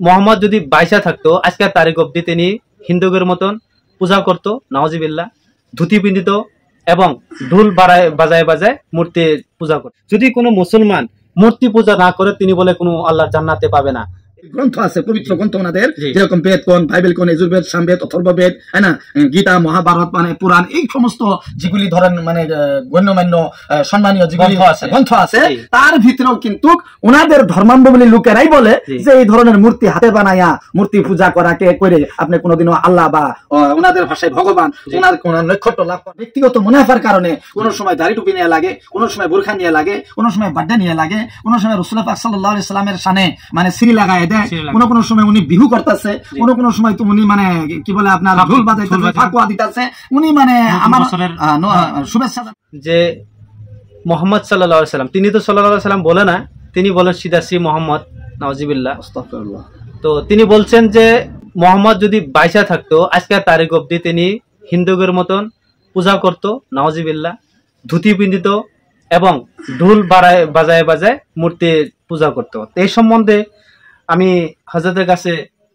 মোহাম্মদ যদি বাইসা থাকতো আজকের তারিখ অব্দি তিনি হিন্দুদের মতন পূজা করতো, নাউজিবিল্লাহ, ধুতি পিন্ধিত এবং ঢোল বাজায় বাজায় মূর্তি পূজা করতো। যদি কোনো মুসলমান মূর্তি পূজা না করে তিনি বলে কোনো আল্লাহর জান্নাতে পাবে না। গ্রন্থ আছে, পবিত্র গ্রন্থ ওনাদের, যেরকম বেদ কোন, বাইবেল কোন, যজুর্বেদ, সামবেদ, অথর্ববেদ, না গীতা, মহাভারত, মানে পুরাণ, এই সমস্ত যেগুলি ধরেন মানে গণ্যমান্য সম্মানীয় যেগুলি গ্রন্থ আছে, তার ভিতরেও কিন্তু ওনাদের ধর্মাবলম্বী লোকেরাই বলে যে এই ধরনের মূর্তি হাতে বানায়া মূর্তি পূজা করাকে করে আপনি কোনোদিনও আল্লাহ বা ওনাদের ভাষায় ভগবান ওনার কোন নক্ষত্র লাভ করেন। ব্যক্তিগত মুনাফার কারণে কোনো সময় দাড়ি টুপি নিয়ে লাগে, কোনো সময় বোরখা নিয়ে লাগে, কোনো সময় বাড্ডা নিয়ে লাগে, কোনো সময় রাসূলুল্লাহ পাক সাল্লাল্লাহু আলাইহি সাল্লামের শানে মানে সিঁড়ি লাগায় দেয়, কোনো সময় উনি বিহু করতেছে, কোনো সময় তো উনি মানে কি বলে আপনার ঢোল বাজাইতেছে, ফাকুয়া দিতেছে, উনি মানে আমার শুভেচ্ছা। যে মুহাম্মদ সাল্লাল্লাহু আলাইহি সাল্লাম, তিনি তো সাল্লাল্লাহু আলাইহি সাল্লাম বলে না, তিনি বলেন সিদাসি মুহাম্মদ, নাউজিবিল্লাহ, আস্তাগফিরুল্লাহ। তো তিনি বলছেন যে মুহাম্মদ যদি বাইসা থাকতো আজকের তারিখ অব্দি তিনি হিন্দুদের মতন পূজা করতো, নাউজিবিল্লাহ, ধুতি পিন্ধিত এবং ঢোল বাজায় বাজায় মূর্তি পূজা করতো। এই সম্বন্ধে আমি হযরতের কাছে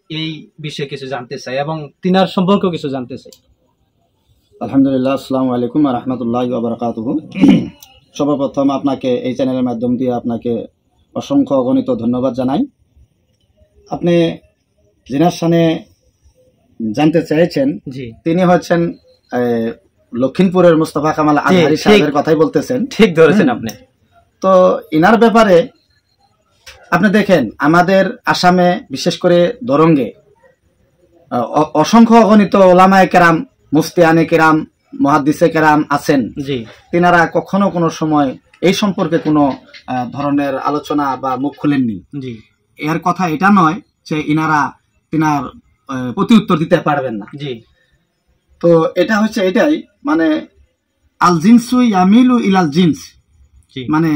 এই বিষয়ে কিছু জানতে চাই এবং তিনার সম্পর্কে কিছু জানতে চাই। আলহামদুলিল্লাহ, আসসালামু আলাইকুম ওয়া রাহমাতুল্লাহি ওয়া বারাকাতুহু। সর্বপ্রথম আপনাকে এই চ্যানেলের মাধ্যম দিয়ে আপনাকে অসংখ্য অগণিত ধন্যবাদ জানাই। আপনি যিনার সামনে জানতে চেয়েছেন তিনি হচ্ছেন লক্ষিমপুরের মুস্তাফা কামাল আজহারী সাহেবের কথাই বলতেছেন। ঠিক ধরেছেন আপনি। তো ইনার ব্যাপারে আপনি দেখেন আমাদের আসামে বিশেষ করে দরঙ্গে অসংখ্য অগণিত ওলামায়ে কেরাম, মুফতিয়ানে কেরাম, মুহাদ্দিসে কেরাম আছেন। তিনারা কখনো কোনো সময় এই সম্পর্কে কোনো ধরনের আলোচনা বা মুখ খুলেননি। এর কথা এটা নয় যে তিনার প্রতি উত্তর দিতে পারবেন না। তো এটা হচ্ছে এটাই মানে আল জিনসু ইয়ামিলু ইলাল জিনস, মানে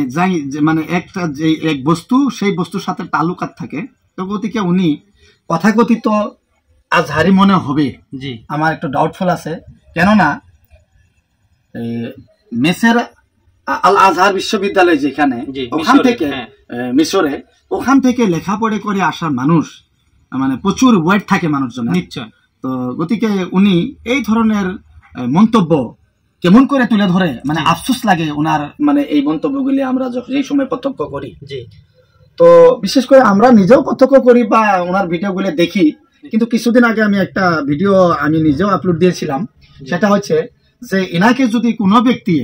মানে একটা যে এক বস্তু সেই বস্তুর সাথে তালুকাত থাকে। তো গতিকে উনি কথাকথিত আজহারি মনে হবে, আমার একটু ডাউটফুল আছে। কেননা মেসের আল আজহার বিশ্ববিদ্যালয় যেখানে, ওখান থেকে মিশরে, ওখান থেকে লেখাপড়ে করে আসার মানুষ মানে প্রচুর ওয়েট থাকে মানুষজন, নিশ্চয়। তো গতিকে উনি এই ধরনের মন্তব্য কেমন করে তুলে ধরে, মানে আফসোস লাগে ওনার মানে এই মন্তব্যগুলি আমরা যখন এই সময় প্রত্যক্ষ করি। তো বিশেষ করে আমরা নিজেও প্রত্যক্ষ করি বা ওনার ভিডিওগুলো দেখি। কিন্তু কিছুদিন আগে আমি একটা ভিডিও আমি নিজেও আপলোড দিয়েছিলাম, সেটা হচ্ছে যে ইনাকে যদি কোনো ব্যক্তি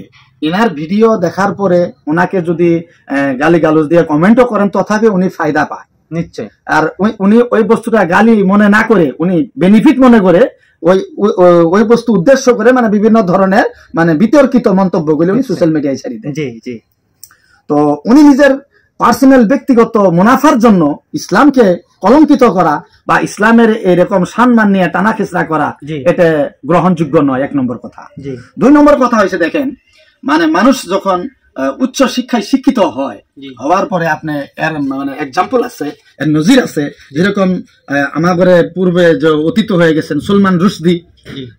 ইনার ভিডিও দেখার পরে ওনাকে যদি গালিগালাজ দিয়ে কমেন্টও করেন, তথাপি উনি ফায়দা পায় নিশ্চয়। আর উনি ওই বস্তুটা গালি মনে না করে উনি বেনিফিট মনে করে ওই বস্তু উদ্দেশ্য করে মানে বিভিন্ন ধরনের মানে বিতর্কিত মন্তব্যগুলি উনি সোশ্যাল মিডিয়ায় ছাড়ি দেন। তো উনি নিজের পার্সোনাল ব্যক্তিগত মুনাফার জন্য ইসলামকে কলঙ্কিত করা বা ইসলামের এরকম সম্মান নিয়ে টানা খেচড়া করা, এটা গ্রহণযোগ্য নয়, এক নম্বর কথা। 2 নম্বর কথা হয়েছে দেখেন, মানে মানুষ যখন উচ্চ শিক্ষায় শিক্ষিত হয়, হওয়ার পরে আপনি এর মানে এক্সাম্পল আছে, এর নজির আছে। যেরকম আমাদের পূর্বে যে অতীত হয়ে গেছেন সুলমান রুশদি,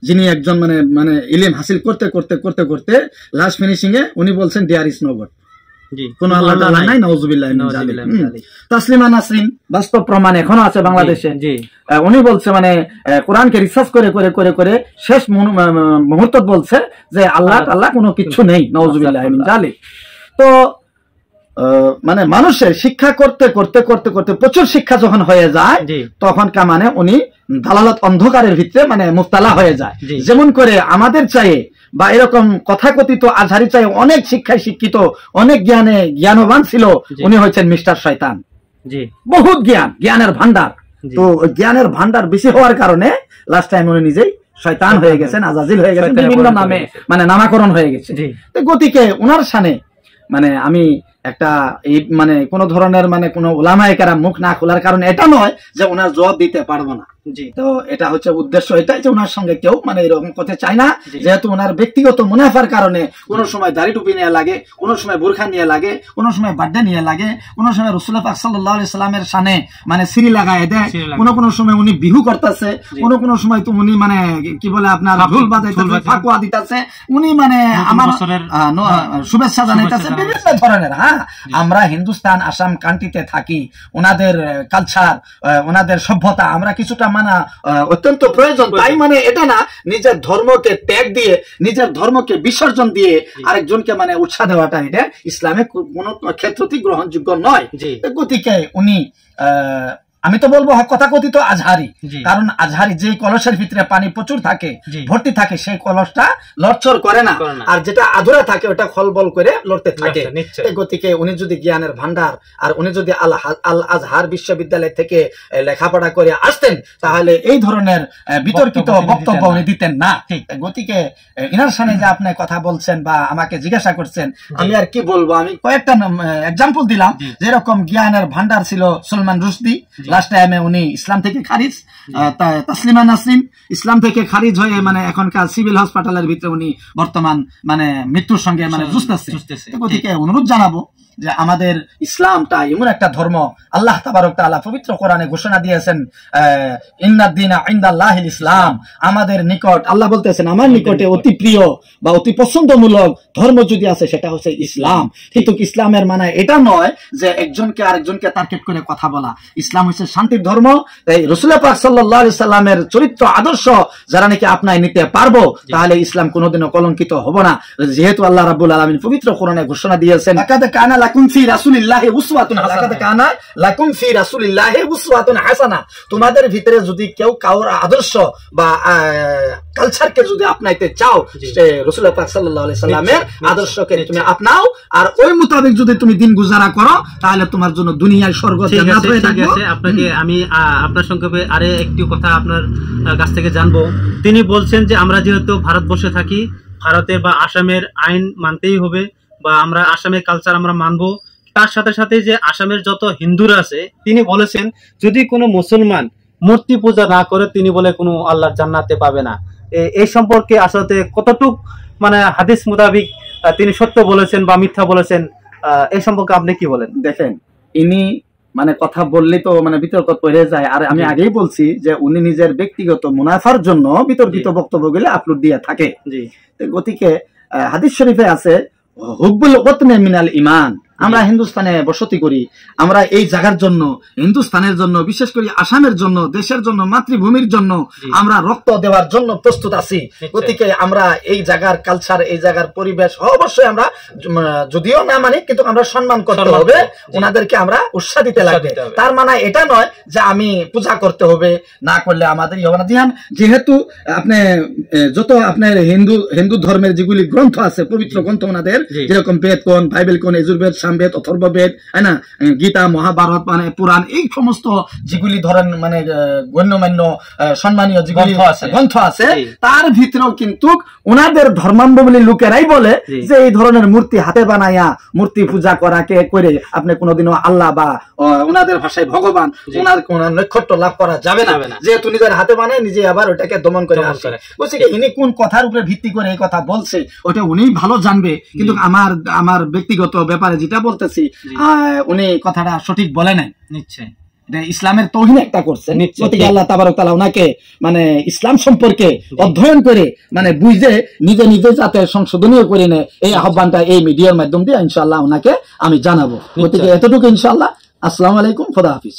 যিনি একজন মানে মানে ইলম হাসিল করতে করতে করতে করতে লাস্ট ফিনিশিং এ উনি বলছেন দেয়ার ইজ নো গড, কোন আল্লাহ তাআলা নাই, নাউযুবিল্লাহ মিন যালিক। তাসলিমা নাসরিন বাস্তব প্রমাণ এখনো আছে বাংলাদেশে। উনি বলছে মানে কোরআনকে রিসার্চ করে করে করে করে শেষ মুহূর্ত বলছে যে আল্লাহ তাআলা কোনো কিছু নেই, নাউযুবিল্লাহ মিন যালিক। তো মানে মানুষের শিক্ষা করতে করতে করতে করতে প্রচুর শিক্ষা যখন হয়ে যায়, তখন মানে উনি দালালত অন্ধকারের ভিতরে মানে মুবতালা হয়ে যায়। যেমন করে আমাদের চাই বা এরকম কথাকথিত আজহারি চাই অনেক শিক্ষায় শিক্ষিত, অনেক জ্ঞানবান ছিল, উনি হচ্ছেন মিস্টার শয়তান। বহুত জ্ঞানের ভান্ডার। তো জ্ঞানের ভান্ডার বেশি হওয়ার কারণে লাস্ট টাইম উনি নিজেই শয়তান হয়ে গেছেন, আজাজিল হয়ে গেছেন, বিভিন্ন নামে মানে নামাকরণ হয়ে গেছে। তো গতিকে ওনার সামনে মানে আমি একটা এই মানে কোন ধরনের মানে কোন ওলামায়ে কেরাম মুখ না খোলার কারণে এটা নয় যে ওনার জবাব দিতে পারবো না। তো এটা হচ্ছে উদ্দেশ্য এটাই যে ওনার সঙ্গে কেউ মানে এরকম করতে চায় না, যেহেতু ওনার ব্যক্তিগত মুনাফার কারণে কোনো সময় দাড়ি টুপি নিয়ে লাগে, কোনো সময় বোরখা নিয়ে লাগে, কোনো সময় বার্থডে নিয়ে লাগে, কোনো সময় রাসূলুল্লাহ পাক সাল্লাল্লাহু আলাইহি সাল্লামের শানে মানে সিঁড়ি লাগায় দেয়, কোনো সময় উনি বিহু করতেছে, কোনো সময় তো উনি মানে কি বলে আপনার ঢোল বাজাইতেছে, ফাকুয়া দিতেছে, উনি মানে আমার শুভেচ্ছা জানাইতেছে বিভিন্ন ধরনের। হ্যাঁ, আমরা হিন্দুস্তান আসাম কান্ট্রিতে থাকি, ওনাদের কালচার, ওনাদের সভ্যতা আমরা কিছুটা মানা অত্যন্ত প্রয়োজন। তাই মানে এটা না নিজের ধর্মকে ত্যাগ দিয়ে, নিজের ধর্মকে বিসর্জন দিয়ে আরেকজনকে মানে উৎসাহ দেওয়াটা এটা ইসলামে কোনো ক্ষেত্রতেই গ্রহণযোগ্য নয়। গতিকে উনি আমি তো বলবো কথাকথিত আজহারি, কারণ আজহারি যে কলসের ভিতরে পানি প্রচুর থাকে, ভর্তি থাকে, সেই কলসটা লড়চড় করে না, আর যেটা আধুরা থাকে ওটা খলবল করে লড়তে থাকে। গতিকে উনি যদি জ্ঞানের ভান্ডার আর উনি যদি আল আজহার বিশ্ববিদ্যালয় থেকে লেখাপড়া করে আসতেন তাহলে এই ধরনের বিতর্কিত বক্তব্য উনি দিতেন না। গতিকে ইনার সামনে যে আপনি কথা বলছেন বা আমাকে জিজ্ঞাসা করছেন, আমি আর কি বলবো, আমি কয়েকটা এক্সাম্পল দিলাম। যেরকম জ্ঞানের ভান্ডার ছিল সলমান রুশদি, লাস্ট টাইমে উনি ইসলাম থেকে খারিজ, তাসলিমা নাসরিন ইসলাম থেকে খারিজ হয়ে মানে এখনকার সিভিল হাসপাতালের ভিতরে উনি বর্তমান মানে মৃত্যুর সঙ্গে মানে যুঝতেছে। গতিকে অনুরোধ জানাবো যে আমাদের ইসলামটা এমন একটা ধর্ম, আল্লাহ তাবারক তাআলা পবিত্র কোরআনে ঘোষণা দিয়েছেন ইন্নাদ দীনা ইনদাল্লাহিল ইসলাম, আমাদের নিকট আল্লাহ বলতেছেন আমার নিকটে অতি প্রিয় বা অতি পছন্দমূলক ধর্ম যদি আছে সেটা হচ্ছে ইসলাম। কিন্তু ইসলামের মানে এটা নয় যে একজনকে আরেকজনকে টার্গেট করে কথা বলা। ইসলাম হচ্ছে শান্তির ধর্ম। তাই রাসূলুল্লাহ পাক সাল্লাল্লাহু আলাইহি সাল্লামের চরিত্র আদর্শ যারা নাকি আপনায় নিতে পারবো তাহলে ইসলাম কোনোদিনও কলঙ্কিত হবে না, যেহেতু আল্লাহ রাব্বুল আলামিন পবিত্র কোরআনে ঘোষণা দিয়েছেন লাকাদ কানা লাকুম ফি রাসূলিল্লাহি উসওয়াতুন হাসানাহ, লাকাদ কানা লাকুম ফি রাসূলিল্লাহি উসওয়াতুন হাসানাহ। তোমাদের ভিতরে যদি কেউ কাউর আদর্শ বা কালচারকে যদি আপনাইতে চাও, রাসূলুল্লাহ পাক সাল্লাল্লাহু আলাইহি সাল্লামের আদর্শকে তুমি আপনাও, আর ওই মোতাবেক যদি তুমি দিন গুজারা করো তাহলে তোমার জন্য দুনিয়ায় স্বর্গ জান্নাত হয়ে থাকবে। আপনাকে আমি আপনার সংক্ষেপে আরে একটি কথা আপনার কাছ থেকে জানবো। তিনি বলছেন যে আমরা যেহেতু ভারতবর্ষে থাকি, ভারতের বা আসামের আইন মানতেই হবে বা আমরা আসামের কালচার আমরা মানবো। তার সাথে সাথে যে আসামের যত হিন্দুরা আছে, তিনি বলেছেন যদি কোনো মুসলমান মূর্তি পূজা না করে তিনি বলে কোনো আল্লাহর জান্নাতে পাবে না। এই সম্পর্কে আসলে কতটুক মানে হাদিস মোতাবিক তিনি সত্য বলেছেন বা মিথ্যা বলেছেন, এই সম্পর্কে আপনি কি বলেন? দেখেন, ইনি মানে কথা বললে তো মানে বিতর্ক হয়ে যায়। আর আমি আগেই বলছি যে উনি নিজের ব্যক্তিগত মুনাফার জন্য বিতর্কিত বক্তব্যগুলো আপলোড দিয়ে থাকে। গতিকে হাদিস শরীফে আছে হুব্বুল ওয়াতনি মিনাল ঈমান, আমরা হিন্দুস্তানে বসতি করি, আমরা এই জায়গার জন্য, হিন্দুস্তানের জন্য, বিশেষ করে আসামের জন্য, দেশের জন্য, মাতৃভূমির জন্য আমরা রক্ত দেওয়ার জন্য প্রস্তুত আছি। গতিকে আমরা এই জায়গার কালচার, এই জায়গার পরিবেশ অবশ্যই আমরা যদিও না মানি কিন্তু আমরা সম্মান করতে হবে, ওনাদেরকে আমরা উৎসাহ দিতে লাগবে। তার মানে এটা নয় যে আমি পূজা করতে হবে, না করলে আমাদেরই হবে না। যেহেতু আপনি যত আপনার হিন্দু ধর্মের যেগুলি গ্রন্থ আছে, পবিত্র গ্রন্থ ওনাদের, যেরকম বেদ কোন, বাইবেল কোন, যজুর্বেদ, সামবেদ, অথর্ববেদ, হ্যাঁ না, গীতা, মহাভারত, মানে পুরাণ, এই সমস্ত যেগুলি ধরেন মানে গণ্যমান্য সম্মানীয় যেগুলি গ্রন্থ আছে, তার ভিতরেও কিন্তু ওনাদের ধর্মাবলম্বী লোকেরাই বলে যে এই ধরনের মূর্তি হাতে বানাইয়া মূর্তি পূজা করাকে করে আপনি কোনোদিনও আল্লাহ বা ওনাদের ভাষায় ভগবান, ওনার কোন নৈকট্য লাভ করা যাবে না, যেহেতু নিজের হাতে বানায় নিজে আবার ওটাকে দমন করে আসে। বলছে ইনি কোন কথার উপরে ভিত্তি করে এই কথা বলছে ওটা উনি ভালো জানবে, কিন্তু আমার ব্যক্তিগত ব্যাপারে যেটা বলতেছি উনি কথাটা সঠিক বলে নাই। নিশ্চয় ইসলামের তৌহিন একটা করছে, গতিকে আল্লাহ তাবারক তাআলা ওনাকে মানে ইসলাম সম্পর্কে অধ্যয়ন করে মানে বুঝে নিজে নিজে যাতে সংশোধনীয় করে নেয়, এই আহ্বানটা এই মিডিয়ার মাধ্যম দিয়ে ইনশাআল্লাহ ওনাকে আমি জানাবো। গতিকে এতটুকু ইনশাআল্লাহ। আসসালামু আলাইকুম, খোদা হাফিজ।